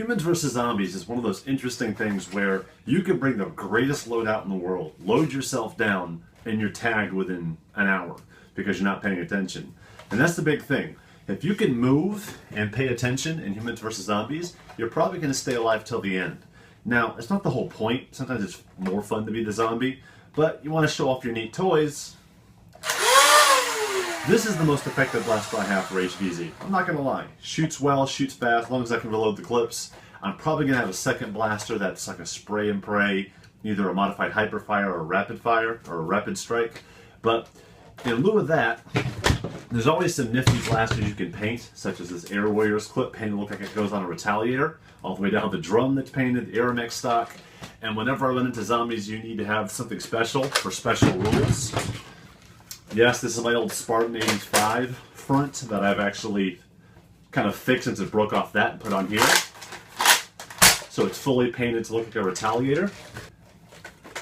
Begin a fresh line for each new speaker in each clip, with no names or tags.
Humans versus Zombies is one of those interesting things where you can bring the greatest loadout in the world, load yourself down, and you're tagged within an hour because you're not paying attention. And that's the big thing. If you can move and pay attention in Humans versus Zombies, you're probably going to stay alive till the end. Now, it's not the whole point. Sometimes it's more fun to be the zombie, but you want to show off your neat toys. This is the most effective blaster I have for HvZ. I'm not going to lie. Shoots well, shoots fast, as long as I can reload the clips. I'm probably going to have a second blaster that's like a spray and pray, either a modified hyperfire or a rapid fire, or a rapid strike. But in lieu of that, there's always some nifty blasters you can paint, such as this Air Warriors clip painted to look like it goes on a Retaliator, all the way down the drum that's painted, the Aeromex stock. And whenever I run into zombies, you need to have something special for special rules. Yes, this is my old Spartan 85 front that I've actually kind of fixed since it broke off that and put on here. So it's fully painted to look like a Retaliator.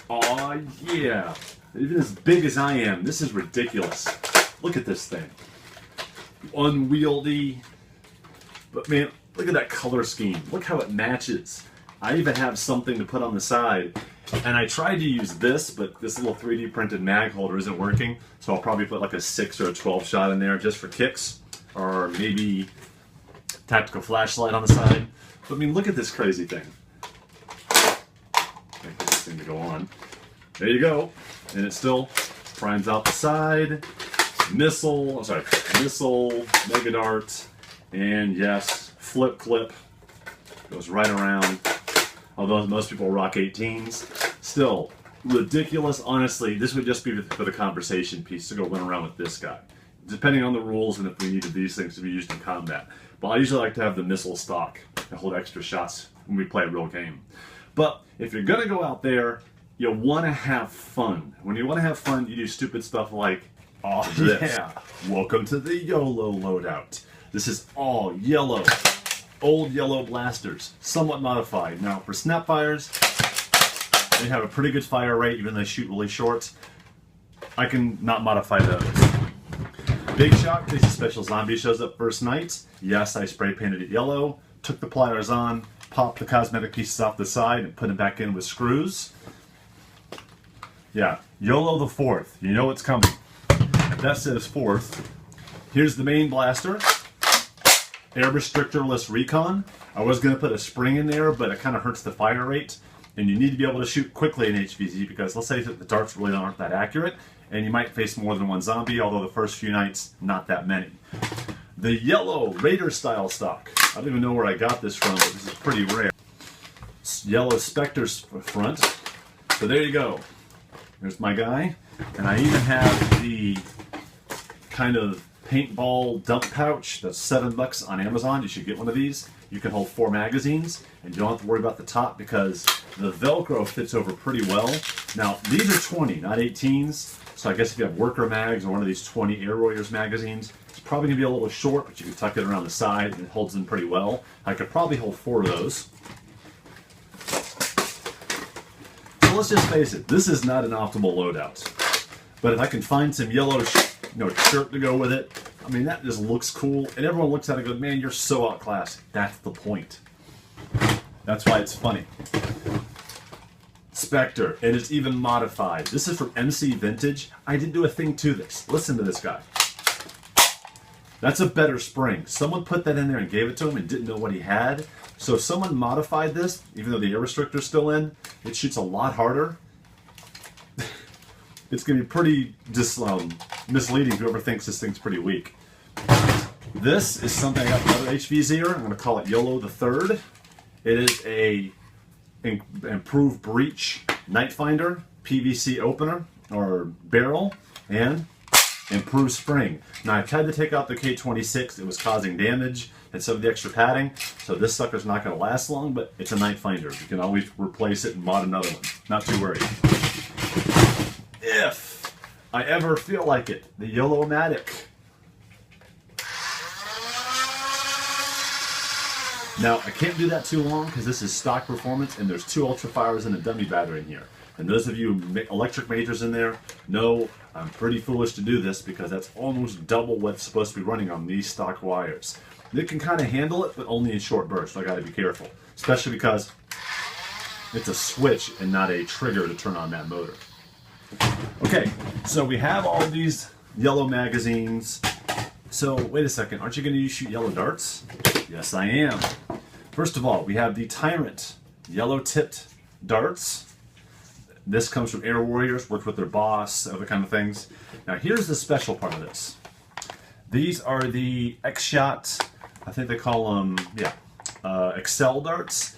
Aw, yeah. Even as big as I am, this is ridiculous. Look at this thing. Unwieldy. But man, look at that color scheme. Look how it matches. I even have something to put on the side. And I tried to use this, but this little 3D printed mag holder isn't working. So I'll probably put like a 6 or a 12 shot in there just for kicks. Or maybe tactical flashlight on the side. But I mean, look at this crazy thing. I get this thing to go on. There you go. And it still primes out the side. Missile, Mega Dart, and yes, flip clip. Goes right around. Although most people rock 18s. Still, ridiculous. Honestly, this would just be for the conversation piece to go run around with this guy. Depending on the rules and if we needed these things to be used in combat. But I usually like to have the missile stock to hold extra shots when we play a real game. But if you're going to go out there, you want to have fun. When you want to have fun, you do stupid stuff like, oh yeah, welcome to the YOLO loadout. This is all yellow. Old yellow blasters, somewhat modified. Now for snapfires, they have a pretty good fire rate even though they shoot really short. I can not modify those. Big shot, in case a special zombie shows up first night. Yes, I spray painted it yellow, took the pliers on, popped the cosmetic pieces off the side and put it back in with screws. Yeah, YOLO the 4th, you know it's coming. That says 4th. Here's the main blaster. Air restrictorless recon. I was going to put a spring in there, but it kind of hurts the fire rate. And you need to be able to shoot quickly in HvZ because let's say that the darts really aren't that accurate, and you might face more than one zombie, although the first few nights, not that many. The yellow Raider style stock. I don't even know where I got this from, but this is pretty rare. Yellow Spectre's front. So there you go. There's my guy. And I even have the kind of paintball dump pouch that's $7 on Amazon. You should get one of these. You can hold 4 magazines and you don't have to worry about the top because the Velcro fits over pretty well. Now these are 20, not 18s. So I guess if you have worker mags or one of these 20 Air Warriors magazines, it's probably gonna be a little short, but you can tuck it around the side and it holds them pretty well. I could probably hold 4 of those. So let's just face it, this is not an optimal loadout. But if I can find some yellow shirt to go with it, I mean, that just looks cool. And everyone looks at it and goes, man, you're so outclassed. That's the point. That's why it's funny. Spectre, and it's even modified. This is from MC Vintage. I didn't do a thing to this. Listen to this guy. That's a better spring. Someone put that in there and gave it to him and didn't know what he had. So if someone modified this, even though the air restrictor's still in, it shoots a lot harder. It's going to be pretty misleading if whoever thinks this thing's pretty weak. This is something I got from another HvZer. I'm going to call it YOLO the 3rd. It is a improved breach night finder, PVC opener or barrel, and improved spring. Now I tried to take out the K26. It was causing damage and some of the extra padding. So this sucker's not going to last long, but it's a night finder. You can always replace it and mod another one. Not too worried. If I ever feel like it, the YOLO-matic. Now, I can't do that too long because this is stock performance and there's 2 ultra fires and a dummy battery in here. And those of you electric majors in there know I'm pretty foolish to do this because that's almost double what's supposed to be running on these stock wires. It can kind of handle it, but only in short bursts. So I got to be careful, especially because it's a switch and not a trigger to turn on that motor. Okay, so we have all these YOLO magazines. So wait a second, aren't you going to shoot yellow darts? Yes, I am. First of all, we have the Tyrant yellow tipped darts. This comes from Air Warriors, worked with their boss, other kind of things. Now here's the special part of this. These are the X-Shot, I think they call them, Excel darts.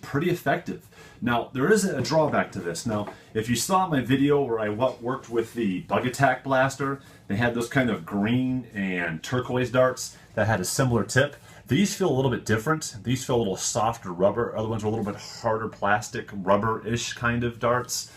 Pretty effective. Now, there is a drawback to this. Now, if you saw my video where I worked with the Bug Attack Blaster, they had those kind of green and turquoise darts that had a similar tip. These feel a little bit different. These feel a little softer rubber. Other ones are a little bit harder plastic, rubber-ish kind of darts.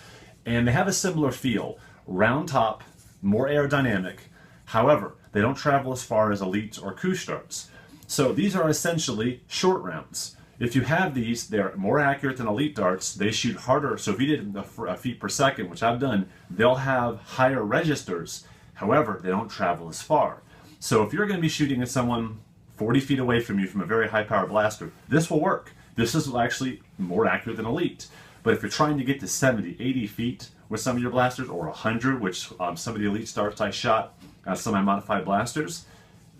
And they have a similar feel. Round top, more aerodynamic. However, they don't travel as far as Elite or Koosh darts. So these are essentially short rounds. If you have these, they're more accurate than Elite darts. They shoot harder. So if you did a feet per second, which I've done, they'll have higher registers. However, they don't travel as far. So if you're going to be shooting at someone 40 feet away from you from a very high power blaster, this will work. This is actually more accurate than Elite. But if you're trying to get to 70, 80 feet with some of your blasters, or 100, which some of the Elite darts I shot semi-modified blasters,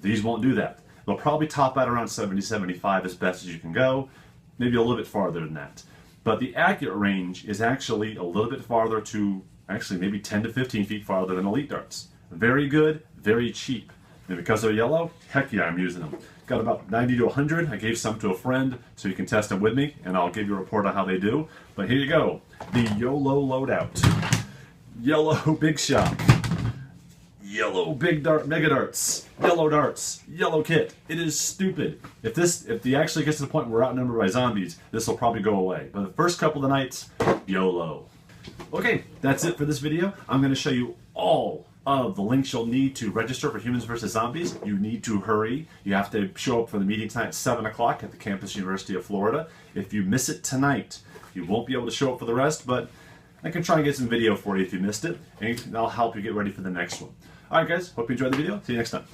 these won't do that. They'll probably top out around 70, 75 as best as you can go, maybe a little bit farther than that. But the accurate range is actually a little bit farther to, actually maybe 10 to 15 feet farther than Elite darts. Very good, very cheap. And because they're yellow, heck yeah, I'm using them. Got about 90 to 100. I gave some to a friend so you can test them with me, and I'll give you a report on how they do. But here you go, the YOLO Loadout. Yellow Big Shock. Yellow big dart mega darts, yellow darts, yellow kit. It is stupid. If the actually gets to the point where we're outnumbered by zombies, this will probably go away. But the first couple of the nights, YOLO. Okay, that's it for this video. I'm going to show you all of the links you'll need to register for Humans vs. Zombies. You need to hurry. You have to show up for the meeting tonight at 7 o'clock at the campus University of Florida. If you miss it tonight, you won't be able to show up for the rest, but I can try and get some video for you if you missed it, and I'll help you get ready for the next one. Alright guys, hope you enjoyed the video. See you next time.